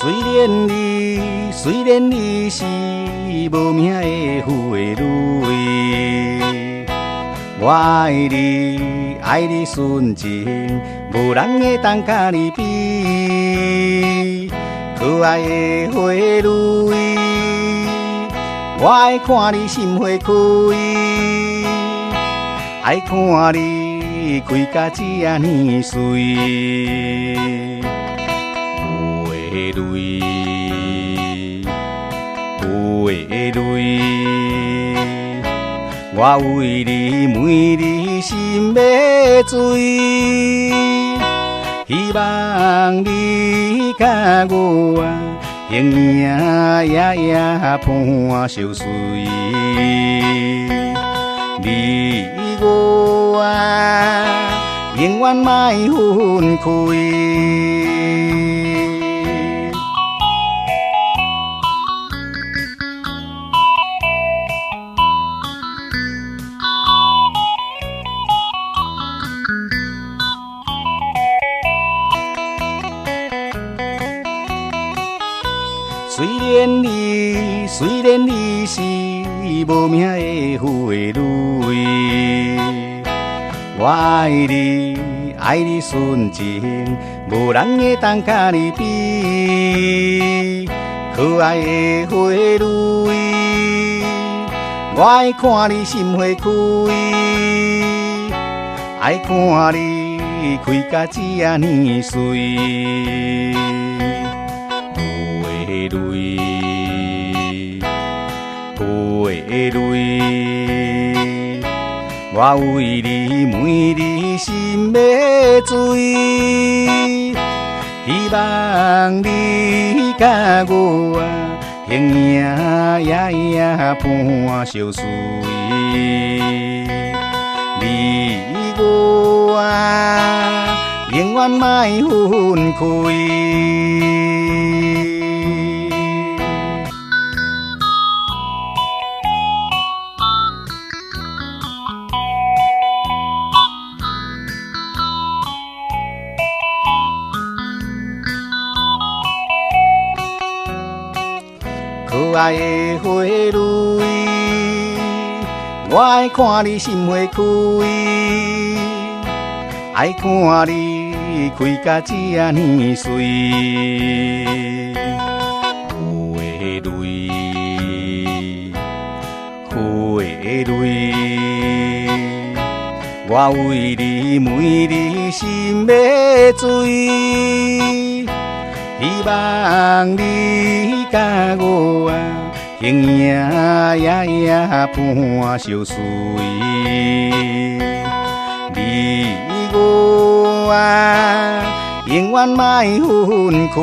虽然你是无名的富的女，我爱你纯情，无人会当甲你比。可爱的花蕊，我爱看你心花开，爱看你开甲这呢水。泪，我为你每日心要醉，希望你甲我形影夜伴相随，你我永远莫分开。虽然你是无名的富的女，我爱你纯情，无人会当甲你比。可爱的花蕊，我爱看你心花开，爱看你开甲这呢水。我为你每日心要醉，希望你甲我形影夜伴相随，你我永远莫分开。可爱的花蕊，我爱看你心花开，爱看你开甲这呢水。花蕊，我为你每日心要醉，希望你甲我形影夜伴相随，你我永远莫分开。